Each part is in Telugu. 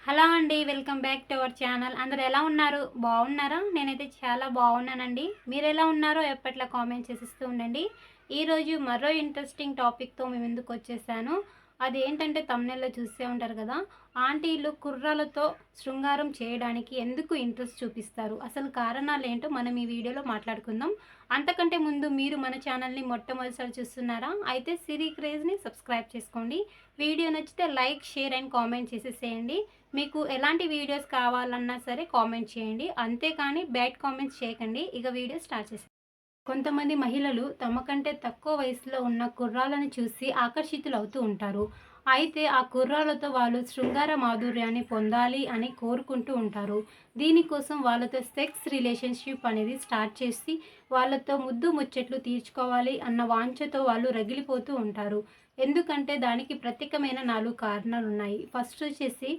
హలో అండి. Welcome back to our channel. అందరూ ఎలా ఉన్నారు? బాగున్నారా? నేనైతే చాలా బాగున్నానండి. మీరు ఎలా ఉన్నారో ఎప్పట్లా కామెంట్ చేసిస్తూ ఉండండి. ఈరోజు మరో ఇంట్రెస్టింగ్ టాపిక్తో మీ ముందుకు వచ్చేసాను. అదేంటంటే తమ్నెల్లో చూసే ఉంటారు కదా, ఆంటీలు కుర్రాలతో శృంగారం చేయడానికి ఎందుకు ఇంట్రెస్ట్ చూపిస్తారు, అసలు కారణాలు ఏంటో మనం ఈ వీడియోలో మాట్లాడుకుందాం. అంతకంటే ముందు మీరు మన ఛానల్ని మొట్టమొదటిసారి చూస్తున్నారా? అయితే సిరి క్రేజ్ని సబ్స్క్రైబ్ చేసుకోండి. వీడియో నచ్చితే లైక్, షేర్ అండ్ కామెంట్ చేసేసేయండి. మీకు ఎలాంటి వీడియోస్ కావాలన్నా సరే కామెంట్ చేయండి. అంతేకాని బ్యాడ్ కామెంట్స్ చేయకండి. ఇక వీడియో స్టార్ట్ చేసేయండి. కొంతమంది మహిళలు తమ కంటే తక్కువ వయసులో ఉన్న కుర్రాలను చూసి ఆకర్షితులవుతూ ఉంటారు. అయితే ఆ కుర్రాలతో వాళ్ళు శృంగార మాధుర్యాన్ని పొందాలి అని కోరుకుంటూ ఉంటారు. దీనికోసం వాళ్ళతో సెక్స్ రిలేషన్షిప్ అనేది స్టార్ట్ చేసి వాళ్ళతో ముద్దు ముచ్చట్లు తీర్చుకోవాలి అన్న వాంఛతో వాళ్ళు రగిలిపోతూ ఉంటారు. ఎందుకంటే దానికి ప్రత్యేకమైన 4 కారణాలు ఉన్నాయి. ఫస్ట్ వచ్చేసి,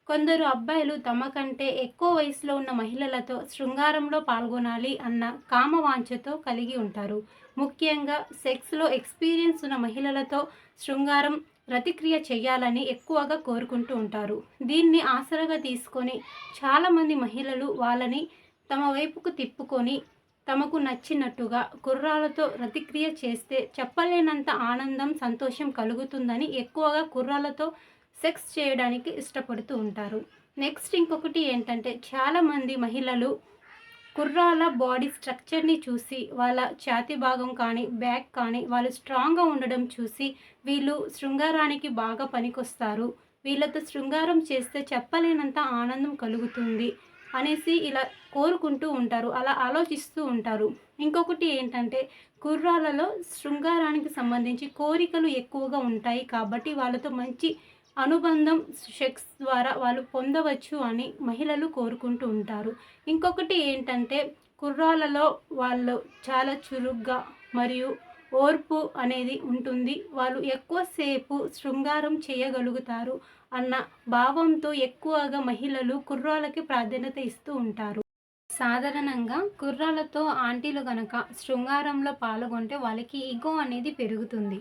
కొందరు అబ్బాయిలు తమ కంటే ఎక్కువ వయసులో ఉన్న మహిళలతో శృంగారంలో పాల్గొనాలి అన్న కామవాంఛతో కలిగి ఉంటారు. ముఖ్యంగా సెక్స్లో ఎక్స్పీరియన్స్ ఉన్న మహిళలతో శృంగారం ప్రతిక్రియ చేయాలని ఎక్కువగా కోరుకుంటూ ఉంటారు. దీన్ని ఆసరాగా తీసుకొని చాలామంది మహిళలు వాళ్ళని తమ వైపుకు తిప్పుకొని తమకు నచ్చినట్టుగా కుర్రాలతో ప్రతిక్రియ చేస్తే చెప్పలేనంత ఆనందం, సంతోషం కలుగుతుందని ఎక్కువగా కుర్రాలతో సెక్స్ చేయడానికి ఇష్టపడుతూ ఉంటారు. నెక్స్ట్ ఇంకొకటి ఏంటంటే, చాలామంది మహిళలు కుర్రాల బాడీ స్ట్రక్చర్ని చూసి, వాళ్ళ ఛాతీ భాగం కానీ బ్యాక్ కానీ వాళ్ళు స్ట్రాంగ్గా ఉండడం చూసి వీళ్ళు శృంగారానికి బాగా పనికొస్తారు, వీళ్ళతో శృంగారం చేస్తే చెప్పలేనంత ఆనందం కలుగుతుంది అనేసి ఇలా కోరుకుంటూ ఉంటారు, అలా ఆలోచిస్తూ ఉంటారు. ఇంకొకటి ఏంటంటే, కుర్రాలలో శృంగారానికి సంబంధించి కోరికలు ఎక్కువగా ఉంటాయి కాబట్టి వాళ్ళతో మంచి అనుబంధం సెక్స్ ద్వారా వాళ్ళు పొందవచ్చు అని మహిళలు కోరుకుంటూ ఉంటారు. ఇంకొకటి ఏంటంటే, కుర్రాలలో వాళ్ళు చాలా చురుగ్గా మరియు ఓర్పు అనేది ఉంటుంది, వాళ్ళు ఎక్కువసేపు శృంగారం చేయగలుగుతారు అన్న భావంతో ఎక్కువగా మహిళలు కుర్రాలకి ప్రాధాన్యత ఇస్తూ ఉంటారు. సాధారణంగా కుర్రాలతో ఆంటీలు గనక శృంగారంలో పాల్గొంటే వాళ్ళకి ఈగో అనేది పెరుగుతుంది.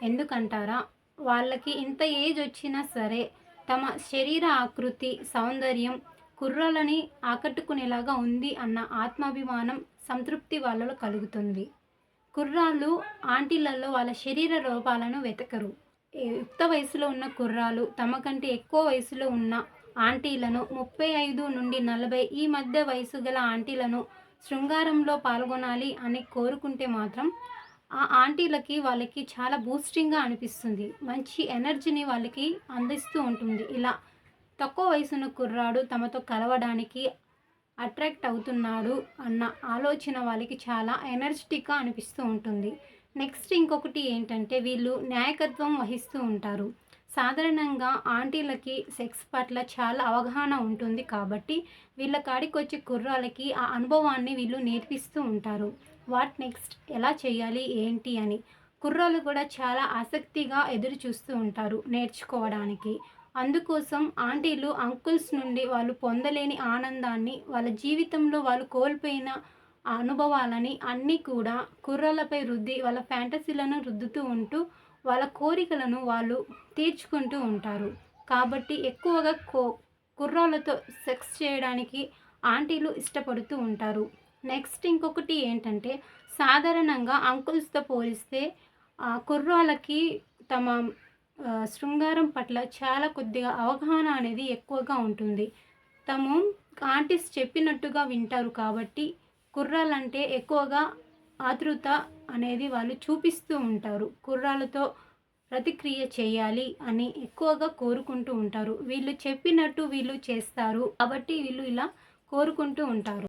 ఎందుకంటారా? వాళ్ళకి ఇంత ఏజ్ వచ్చినా సరే తమ శరీర ఆకృతి, సౌందర్యం కుర్రాలని ఆకట్టుకునేలాగా ఉంది అన్న ఆత్మాభిమానం, సంతృప్తి వాళ్ళలో కలుగుతుంది. కుర్రాళ్ళు ఆంటీలలో వాళ్ళ శరీర రూపాలను వెతకరు. యుక్త వయసులో ఉన్న కుర్రాలు తమ కంటే ఎక్కువ వయసులో ఉన్న ఆంటీలను, 35 నుండి 40 ఈ మధ్య వయసు గల ఆంటీలను శృంగారంలో పాల్గొనాలి అని కోరుకుంటే మాత్రం ఆ ఆంటీలకి వాళ్ళకి చాలా బూస్టింగ్గా అనిపిస్తుంది. మంచి ఎనర్జీని వాళ్ళకి అందిస్తూ ఉంటుంది. ఇలా తక్కువ వయసున్న కుర్రాడు తమతో కలవడానికి అట్రాక్ట్ అవుతున్నాడు అన్న ఆలోచన వాళ్ళకి చాలా ఎనర్జెటిక్గా అనిపిస్తూ ఉంటుంది. నెక్స్ట్ ఇంకొకటి ఏంటంటే, వీళ్ళు నాయకత్వం వహిస్తూ ఉంటారు. సాధారణంగా ఆంటీలకి సెక్స్ పట్ల చాలా అవగాహన ఉంటుంది కాబట్టి వీళ్ళ కాడికి వచ్చే కుర్రాలకి ఆ అనుభవాన్ని వీళ్ళు నేర్పిస్తూ ఉంటారు. వాట్ నెక్స్ట్, ఎలా చేయాలి ఏంటి అని కుర్రాలు కూడా చాలా ఆసక్తిగా ఎదురు చూస్తూ ఉంటారు నేర్చుకోవడానికి. అందుకోసం ఆంటీలు అంకుల్స్ నుండి వాళ్ళు పొందలేని ఆనందాన్ని, వాళ్ళ జీవితంలో వాళ్ళు కోల్పోయిన ఆ అనుభవాలని అన్నీ కూడా కుర్రాలపై రుద్ది వాళ్ళ ఫ్యాంటసీలను రుద్దుతూ ఉంటూ వాళ్ళ కోరికలను వాళ్ళు తీర్చుకుంటూ ఉంటారు. కాబట్టి ఎక్కువగా కుర్రాలతో సెక్స్ చేయడానికి ఆంటీలు ఇష్టపడుతూ ఉంటారు. నెక్స్ట్ ఇంకొకటి ఏంటంటే, సాధారణంగా అంకుల్స్తో పోలిస్తే కుర్రాలకి తమ శృంగారం పట్ల చాలా కొద్దిగా అవగాహన అనేది ఎక్కువగా ఉంటుంది. తాము ఆంటీస్ చెప్పినట్టుగా వింటారు కాబట్టి కుర్రాలంటే ఎక్కువగా ఆతృత అనేది వాళ్ళు చూపిస్తూ ఉంటారు. కుర్రాలతో ప్రతిక్రియ చేయాలి అని ఎక్కువగా కోరుకుంటూ ఉంటారు. వీళ్ళు చెప్పినట్టు వీళ్ళు చేస్తారు కాబట్టి వీళ్ళు ఇలా కోరుకుంటూ ఉంటారు.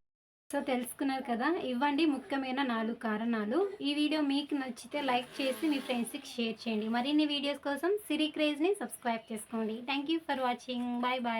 సో తెలుసుకున్నారు కదా, ఇవ్వండి ముఖ్యమైన 4 కారణాలు. ఈ వీడియో మీకు నచ్చితే లైక్ చేసి మీ ఫ్రెండ్స్కి షేర్ చేయండి. మరిన్ని వీడియోస్ కోసం సిరి క్రేజ్ని సబ్స్క్రైబ్ చేసుకోండి. Thank you for watching. Bye bye.